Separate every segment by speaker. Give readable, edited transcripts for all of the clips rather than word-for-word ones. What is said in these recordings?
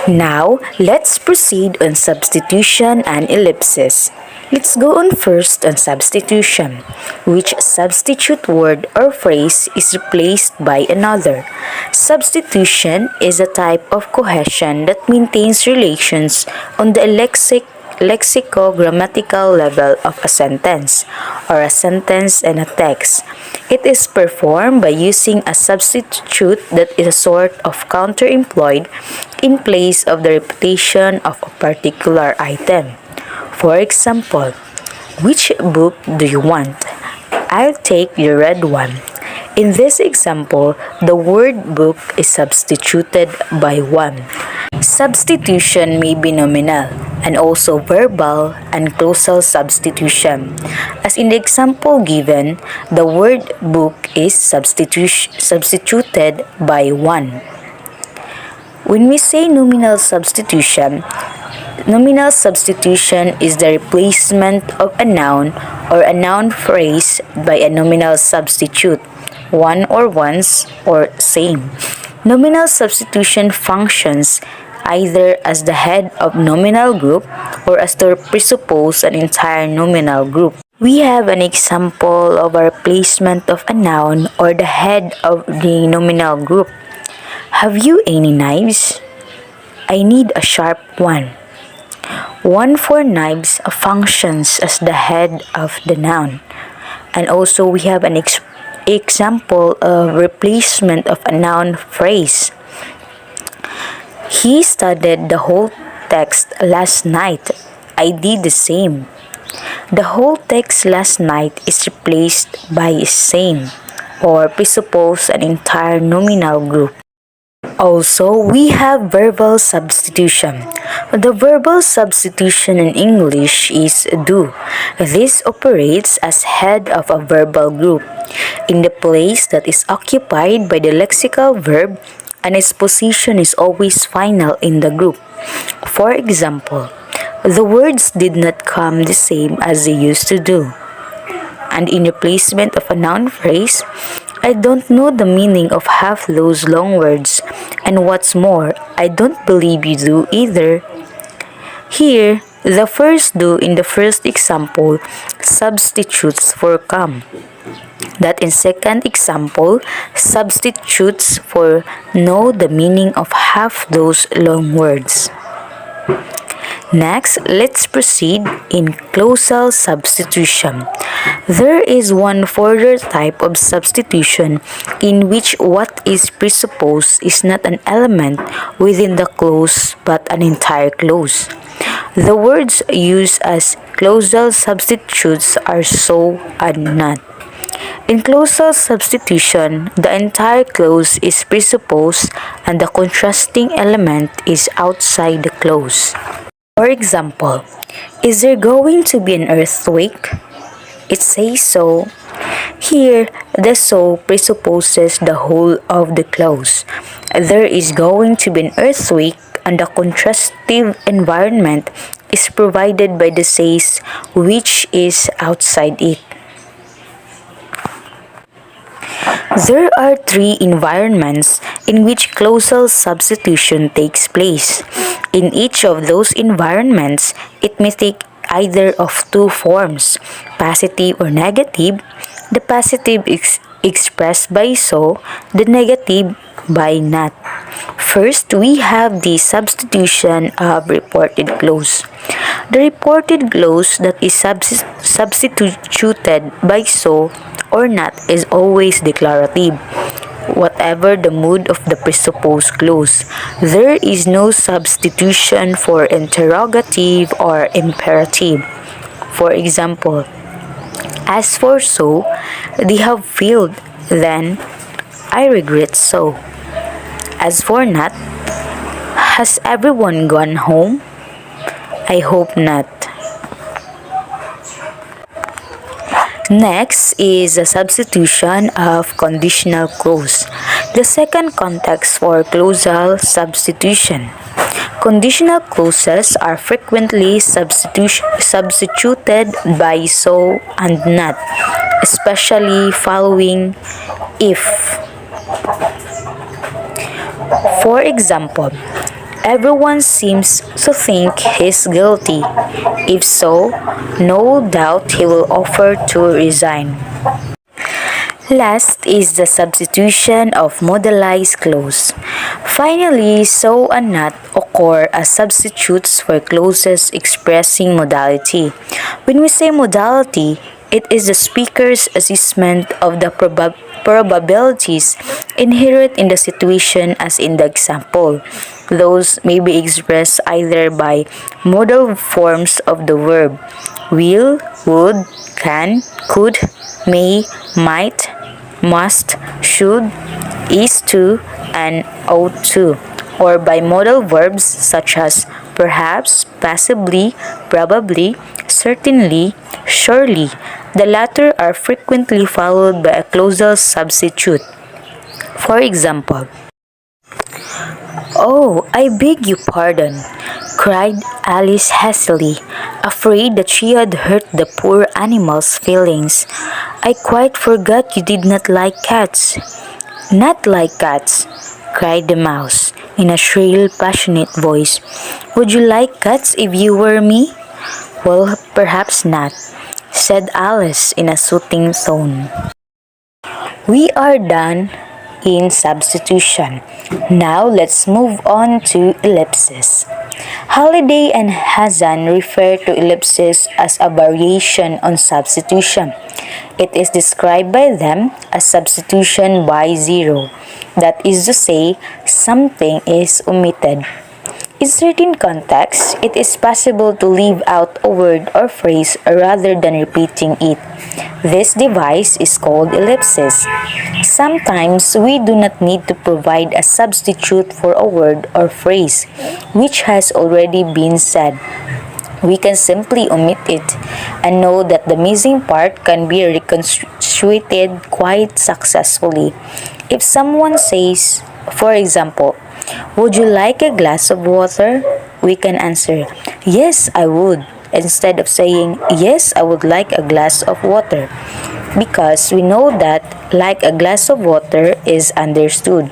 Speaker 1: Now, let's proceed on substitution and ellipsis. Let's go on first on substitution, which substitute word or phrase is replaced by another. Substitution is a type of cohesion that maintains relations on the lexico-grammatical level of a sentence, or a sentence and a text. It is performed by using a substitute that is a sort of counter employed in place of the repetition of a particular item. For example, which book do you want? I'll take the red one. In this example, the word book is substituted by one. Substitution may be nominal and also verbal and clausal substitution. As in the example given, the word book is substituted by one. When we say nominal substitution is the replacement of a noun or a noun phrase by a nominal substitute, one or ones or same. Nominal substitution functions either as the head of nominal group or as to presuppose an entire nominal group. We have an example of a replacement of a noun or the head of the nominal group. Have you any knives? I need a sharp one. One for knives functions as the head of the noun. And also we have an example of replacement of a noun phrase. He studied the whole text last night. I did the same. The whole text last night is replaced by same, or presuppose an entire nominal group. Also, we have verbal substitution. The verbal substitution in English is do. This operates as head of a verbal group in the place that is occupied by the lexical verb, and its position is always final in the group. For example, the words did not come the same as they used to do. And in replacement of a noun phrase, I don't know the meaning of half those long words, and what's more, I don't believe you do either. Here, the first do in the first example substitutes for come. That in second example substitutes for know the meaning of half those long words. Next, let's proceed in clausal substitution. There is one further type of substitution in which what is presupposed is not an element within the clause but an entire clause. The words used as clausal substitutes are so and not. In clausal substitution, the entire clause is presupposed and the contrasting element is outside the clause. For example, is there going to be an earthquake? It says so. Here, the so presupposes the whole of the clause. There is going to be an earthquake, and the contrastive environment is provided by the says, which is outside it. There are three environments in which clausal substitution takes place. In each of those environments, it may take either of two forms, positive or negative. The positive is expressed by so, the negative by not. First, we have the substitution of reported clause. The reported clause that is substituted by so or not is always declarative, whatever the mood of the presupposed clause. There is no substitution for interrogative or imperative. For example, as for so, they have failed, then I regret so. As for not, has everyone gone home? I hope not. Next is a substitution of conditional clause. The second context for clausal substitution. Conditional clauses are frequently substituted by so and not, especially following if. For example, Everyone seems to think he's guilty. If so, no doubt he will offer to resign. Last is the substitution of modalized clause. Finally, so and not occur as substitutes for clauses expressing modality. When we say modality, it is the speaker's assessment of the probabilities inherent in the situation as in the example. Those may be expressed either by modal forms of the verb will, would, can, could, may, might, must, should, is to, and ought to, or by modal verbs such as perhaps, possibly, probably, certainly, surely. The latter are frequently followed by a clausal substitute. For example, "Oh, I beg your pardon," cried Alice hastily, afraid that she had hurt the poor animal's feelings. "I quite forgot you did not like cats." "Not like cats," cried the mouse, in a shrill, passionate voice. "Would you like cats if you were me?" "Well, perhaps not," said Alice in a soothing tone. We are done in substitution. Now let's move on to ellipsis. Halliday and Hazan refer to ellipsis as a variation on substitution. It is described by them as substitution by zero. That is to say, something is omitted. In certain contexts, it is possible to leave out a word or phrase rather than repeating it. This device is called ellipsis. Sometimes we do not need to provide a substitute for a word or phrase which has already been said. We can simply omit it and know that the missing part can be reconstructed quite successfully. If someone says, for example, "Would you like a glass of water?" we can answer, "Yes, I would," instead of saying, "Yes, I would like a glass of water," because we know that "like a glass of water" is understood.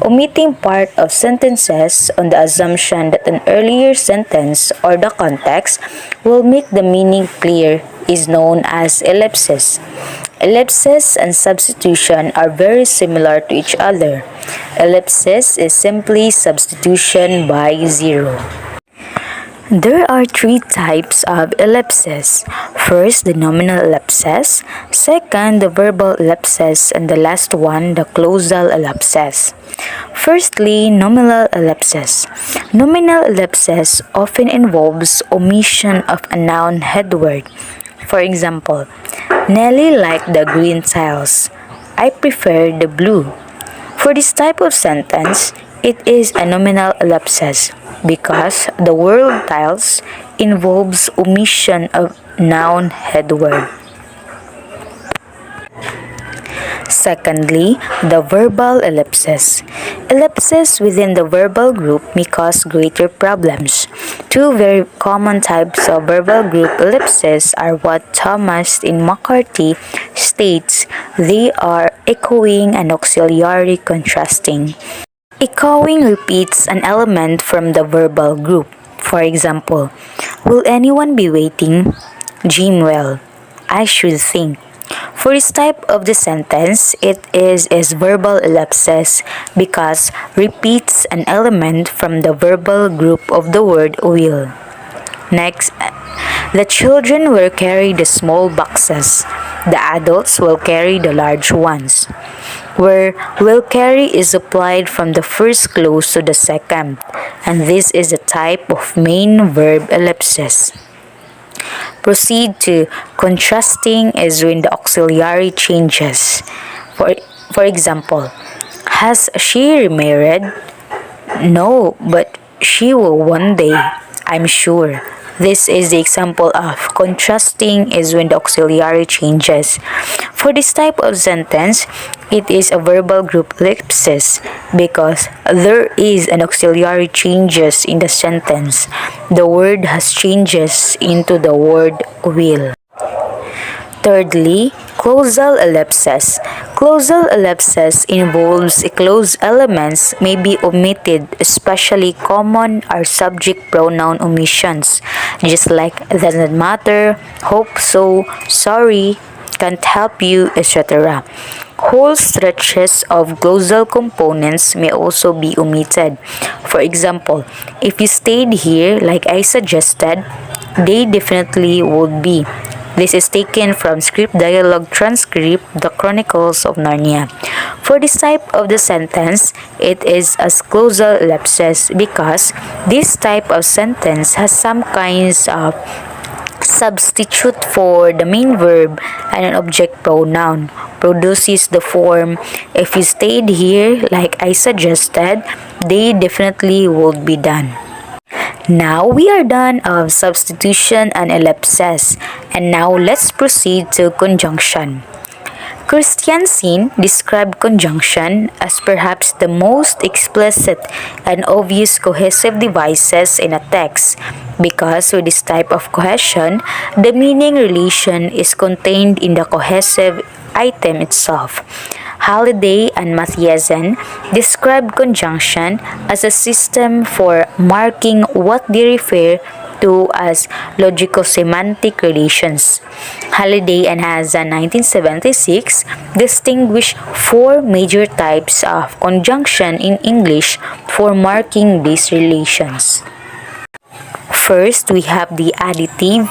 Speaker 1: Omitting part of sentences on the assumption that an earlier sentence or the context will make the meaning clear is known as ellipsis. Ellipsis and substitution are very similar to each other. Ellipsis is simply substitution by zero. There are three types of ellipsis. First, the nominal ellipsis. Second, the verbal ellipsis. And the last one, the clausal ellipsis. Firstly, nominal ellipsis. Nominal ellipsis often involves omission of a noun headword. For example, Nelly liked the green tiles. I prefer the blue. For this type of sentence, it is a nominal ellipsis because the word tiles involves omission of noun headword. Secondly, the verbal ellipsis. Ellipses within the verbal group may cause greater problems. Two very common types of verbal group ellipses are what Thomas in McCarthy states. They are echoing and auxiliary contrasting. Echoing repeats an element from the verbal group. For example, "Will anyone be waiting?" "Jim will." "I should think." For this type of the sentence, it is verbal ellipsis because repeats an element from the verbal group of the word will. Next, the children will carry the small boxes. The adults will carry the large ones. Where will carry is applied from the first clause to the second, and this is a type of main verb ellipsis. Proceed to contrasting is when the auxiliary changes. For example, has she remarried? No, but she will one day, I'm sure. This is the example of contrasting is when the auxiliary changes. For this type of sentence, it is a verbal group ellipsis because there is an auxiliary changes in the sentence. The word has changes into the word will. Thirdly, closal ellipses. Closal ellipses involves closed elements may be omitted, especially common are subject pronoun omissions, just like doesn't matter, hope so, sorry, can't help you, etc. Whole stretches of glosal components may also be omitted. For example, if you stayed here like I suggested, they definitely would be. This is taken from script dialogue transcript, The Chronicles of Narnia. For this type of the sentence, it is as closal ellipsis because this type of sentence has some kinds of substitute for the main verb and an object pronoun, produces the form, if you stayed here like I suggested, they definitely would be done. Now we are done of substitution and ellipses, and now let's proceed to conjunction. Christiansen described conjunction as perhaps the most explicit and obvious cohesive devices in a text, because with this type of cohesion, the meaning relation is contained in the cohesive item itself. Halliday and Mathiesen described conjunction as a system for marking what they refer to as logico-semantic relations. Halliday and Hazen 1976 distinguished four major types of conjunction in English for marking these relations. First, we have the additive,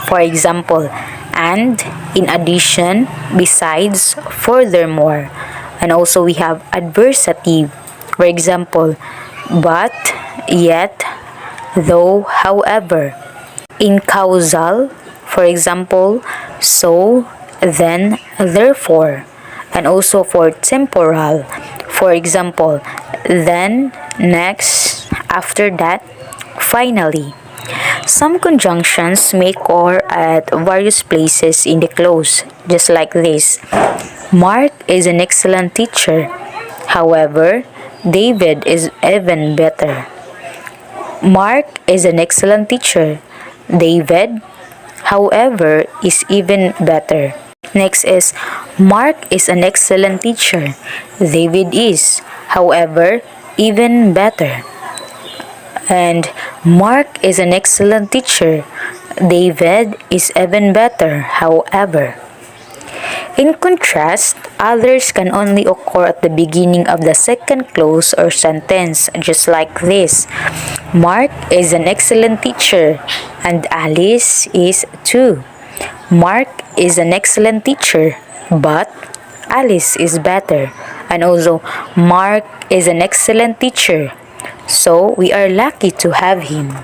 Speaker 1: for example, and, in addition, besides, furthermore. And also we have adversative, for example, but, yet, though, however. In causal, for example, so, then, therefore. And also for temporal, for example, then, next, after that, finally. Some conjunctions may occur at various places in the clause, just like this. Mark is an excellent teacher. However, David is even better. Mark is an excellent teacher. David, however, is even better. Next is Mark is an excellent teacher. David is, however, even better. And Mark is an excellent teacher. David is even better, however. In contrast, others can only occur at the beginning of the second clause or sentence, just like this. Mark is an excellent teacher, and Alice is too. Mark is an excellent teacher, but Alice is better. And also, Mark is an excellent teacher, so we are lucky to have him.